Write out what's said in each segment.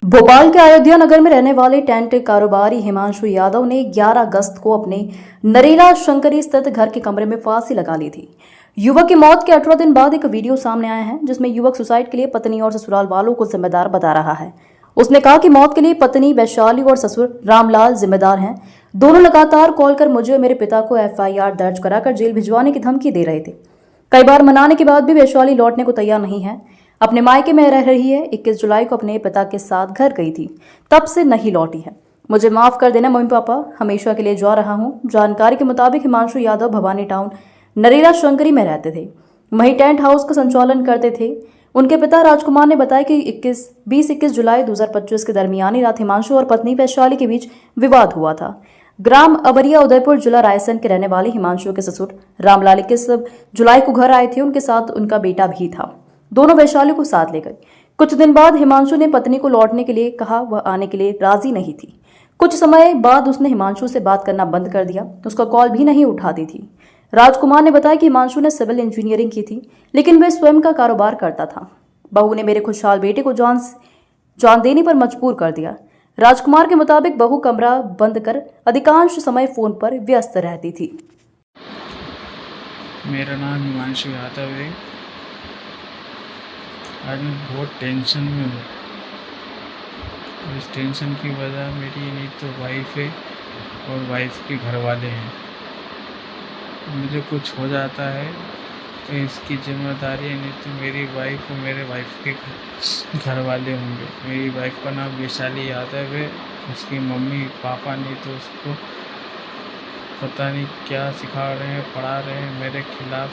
भोपाल के अयोध्या नगर में रहने वाले टेंट कारोबारी हिमांशु यादव ने 11 अगस्त को अपने नरेला शंकरी स्थित घर के कमरे में फांसी लगा ली थी। युवक की मौत के 18 दिन बाद एक वीडियो सामने आया है जिसमें युवक सुसाइड के लिए पत्नी और ससुराल वालों को जिम्मेदार बता रहा है। उसने कहा कि मौत के लिए पत्नी वैशाली और ससुर रामलाल जिम्मेदार हैं। दोनों लगातार कॉल कर मुझे और मेरे पिता को FIR दर्ज कराकर जेल भिजवाने की धमकी दे रहे थे। कई बार मनाने के बाद भी वैशाली लौटने को तैयार नहीं है। अपने मायके में रह रही है। 21 जुलाई को अपने पिता के साथ घर गई थी, तब से नहीं लौटी है। मुझे माफ कर देना मम्मी पापा, हमेशा के लिए जा रहा हूँ। जानकारी के मुताबिक हिमांशु यादव भवानी टाउन नरेला शंकरी में रहते थे। वहीं टेंट हाउस का संचालन करते थे। उनके पिता राजकुमार ने बताया कि 20-21 जुलाई 2025 के दरमियानी रात हिमांशु और पत्नी वैशाली के बीच विवाद हुआ था। ग्राम अबरिया उदयपुर जिला रायसेन के रहने वाले हिमांशु के ससुर रामलाल 21 जुलाई को घर आए थे। उनके साथ उनका बेटा भी था। दोनों वैशाली को साथ ले गए। कुछ दिन बाद हिमांशु ने पत्नी को लौटने के लिए कहा। वह आने के लिए राजी नहीं थी। कुछ समय बाद उसने हिमांशु से बात करना बंद कर दिया। उसका कॉल भी नहीं उठाती थी। राजकुमार ने बताया कि हिमांशु ने सिविल इंजीनियरिंग की थी, लेकिन वह स्वयं का कारोबार करता था। बहू ने मेरे खुशहाल बेटे को जान देने पर मजबूर कर दिया। राजकुमार के मुताबिक बहू कमरा बंद कर अधिकांश समय फोन पर व्यस्त रहती थी। मेरा नाम हिमांशु यादव है। आज मैं बहुत टेंशन में हूँ। इस टेंशन की वजह मेरी नहीं तो वाइफ है और वाइफ के घर वाले हैं। मुझे कुछ हो जाता है तो इसकी जिम्मेदारी नहीं तो मेरी वाइफ और मेरे वाइफ के घर वाले होंगे। मेरी वाइफ का नाम वैशाली यादव है। उसकी मम्मी पापा नहीं तो उसको पता नहीं क्या सिखा रहे हैं, पढ़ा रहे हैं मेरे खिलाफ।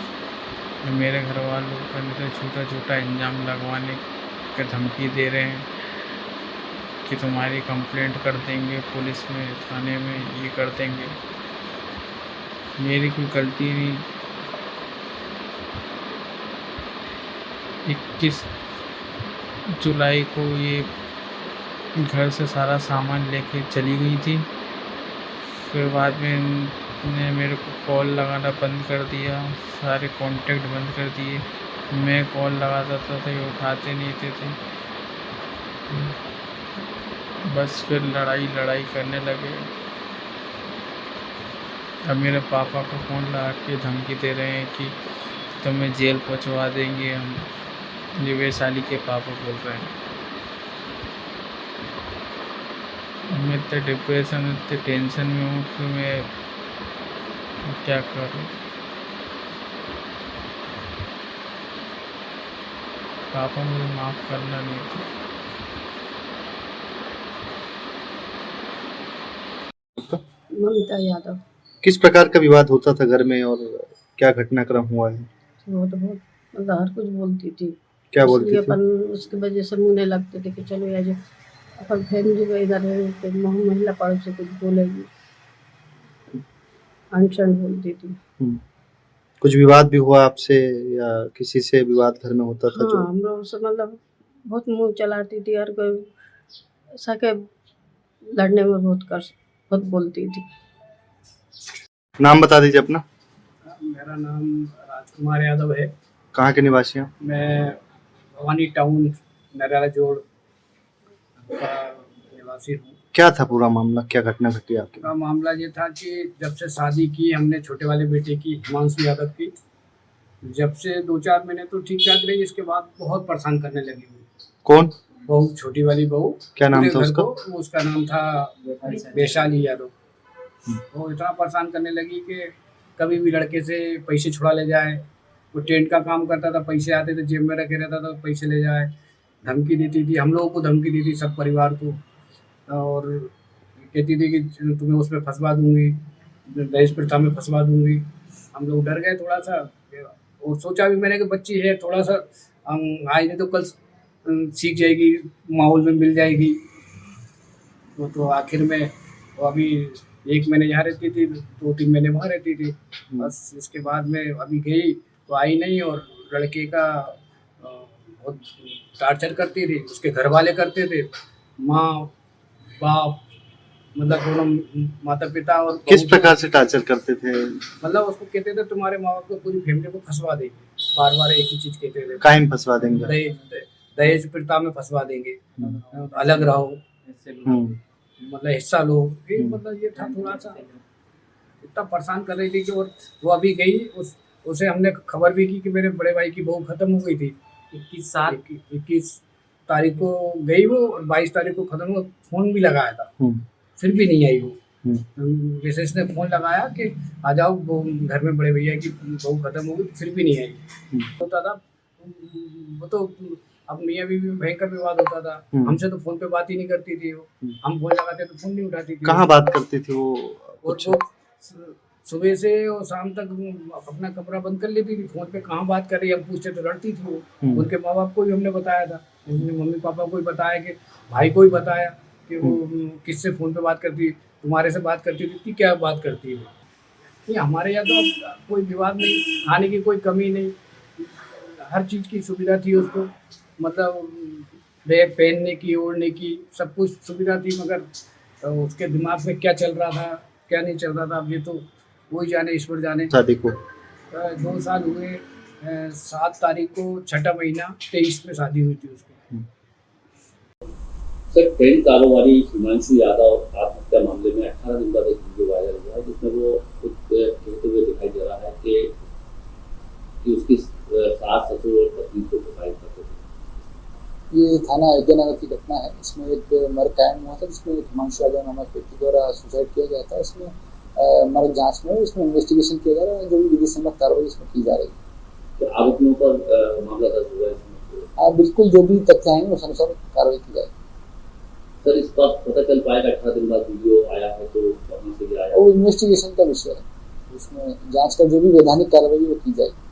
मेरे घर वालों पर नहीं छोटा छोटा इल्ज़ाम लगवाने की धमकी दे रहे हैं कि तुम्हारी कंप्लेंट कर देंगे पुलिस में, थाने में, ये कर देंगे। मेरी कोई गलती नहीं। 21 जुलाई को ये घर से सारा सामान लेके चली गई थी। फिर बाद में ने मेरे को कॉल लगाना बंद कर दिया, सारे कांटेक्ट बंद कर दिए। मैं कॉल लगाता था तो ये उठाते नहीं थे। बस फिर लड़ाई करने लगे। अब मेरे पापा को फ़ोन लगा के धमकी दे रहे हैं कि तुम्हें जेल पहुंचवा देंगे हम। ये वैशाली के पापा बोल रहे हैं। मैं इतने डिप्रेशन, इतने टेंशन में हूँ कि मैं क्या करूं। पापा मुझे माफ करना नहीं था। ममता यादव। किस प्रकार का विवाद होता था घर में और क्या घटनाक्रम हुआ है? वो तो बहुत मतलब हर कुछ बोलती थी। क्या बोलती थी? अपन उसकी वजह से मुँह नहीं लगते थे कि चलो यार अपन फैमिली में इधर है तो महिला पड़ोस से कुछ बोलेगी, अनशन बोलती थी। कुछ विवाद भी हुआ आपसे या किसी से विवाद घर में होता था? हाँ, हम लोग से मतलब बहुत मुँह चलाती थी और कोई ऐसा के लड़ने में बहुत बोलती थी। नाम बता दीजिए अपना। मेरा नाम राजकुमार यादव है। कहाँ के निवासी हैं? मैं भवानी टाउन नरेला जोड़ का निवासी हूँ। क्या था पूरा मामला, क्या घटना घटी आपके? का मामला ये था कि जब से शादी की हमने छोटे वाले बेटे की, हिमांशु यादव की, जब से 2-4 महीने तो ठीक ठाक रही। इसके बाद बहुत परेशान करने लगी। कौन? बहू, छोटी वाली बहू। क्या नाम था उसका? उसका नाम था वैशाली यादव। वो इतना परेशान करने लगी कि कभी भी लड़के से पैसे छुड़ा ले जाए। वो टेंट का काम करता था, पैसे आते थे जेब में रखे रहता था, पैसे ले जाए। धमकी देती थी, हम लोगों को धमकी दी थी, सब परिवार को। और कहती थी कि तुम्हें उसमें फंसवा दूंगी, दहेज प्रथा में फंसवा दूंगी। हम लोग डर गए थोड़ा सा और सोचा भी मैंने कि बच्ची है, थोड़ा सा हम आज नहीं तो कल सीख जाएगी, माहौल में मिल जाएगी। तो आखिर में वो अभी 1 महीने यहाँ रहती थी, 2-3 महीने वहाँ रहती थी। बस इसके बाद में अभी गई तो आई नहीं। और लड़के का बहुत टार्चर करती थी, उसके घर वाले करते थे, माँ बाप, मतलब दोनों माता पिता। और किस प्रकार से टार्चर करते थे? मतलब उसको कहते थे तुम्हारे माँ बाप को, पूरी फैमिली को फंसवा देंगे। बार बार एक ही चीज़ कहते थे, काहे में फंसवा देंगे? दहेज प्रथा में फंसवा देंगे, अलग रहो, मतलब हिस्सा लो, ये मतलब ये था थोड़ा सा, इतना परेशान कर रही थी कि और वो अभी गई, उसे हमने खबर भी की कि मेरे बड़े भाई की बहू खत्म हो गई थी 21 तारीख को गई वो, और 22 तारीख को खत्म हुआ। फोन भी लगाया था, फिर भी नहीं आई वो। विशेष ने फोन लगाया कि आ जाओ वो घर में बड़े भैया की बहू खत्म हो गई, फिर भी नहीं आई। होता था वो तो, अब मियाँ बीवी में भयंकर विवाद होता था। हमसे तो फोन पे बात ही नहीं करती थी वो, हम फोन लगाते तो फोन नहीं उठाती थी। कहाँ बात करती थी वो? और वो सुबह से और शाम तक अपना कमरा बंद कर लेती थी, फोन पे कहाँ बात कर रही है, हम पूछते तो लड़ती थी वो। उनके माँ बाप को भी हमने बताया था, उन्होंने मम्मी पापा को भी बताया, कि भाई को भी बताया कि वो किससे फोन पे बात करती, तुम्हारे से बात करती थी, क्या बात करती है वो। नहीं, हमारे यहाँ तो अब कोई विवाद नहीं, खाने की कोई कमी नहीं, हर चीज़ की सुविधा थी उसको, मतलब बैग पहनने की, ओढ़ने की, सब कुछ सुविधा थी। मगर उसके दिमाग में क्या चल रहा था, क्या नहीं चल रहा था, अब ये तो वही जाने, ईश्वर जाने। शादी को 2 साल हुए, 7 तारीख को 6ठा महीना 23 में शादी हुई थी उसकी। सर, टेंट कारोबारी हिमांशु यादव आत्महत्या मामले में 18 दिन बाद एक वीडियो वायरल हुआ है, जिसमें वो खुद कहते हुए दिखाई दे रहा है कि उसकी सास, ससुर और पत्नी को सुसाइड करते थे। ये थाना अयोध्या नगर की घटना है। इसमें एक मर्ग कायम हुआ था, जिसमें हिमांशु यादव नामक व्यक्ति द्वारा सुसाइड किया गया था। इसमें मर्ग जांच में इसमें इन्वेस्टिगेशन किया जा रहा है, जो भी विधि सम्मत कार्रवाई इसमें की जा रही है। तो आरोपियों पर मामला दर्ज हुआ है? हाँ बिल्कुल, जो भी तथ्य आएंगे उस अनुसार कार्रवाई की जाएगी। सर, इस बात पता चल पाएगा 18 दिन बाद वीडियो आया है तो कहाँ से आया? वो इन्वेस्टिगेशन का विषय है, उसमें जांच कर जो भी वैधानिक कार्रवाई वो की जाएगी।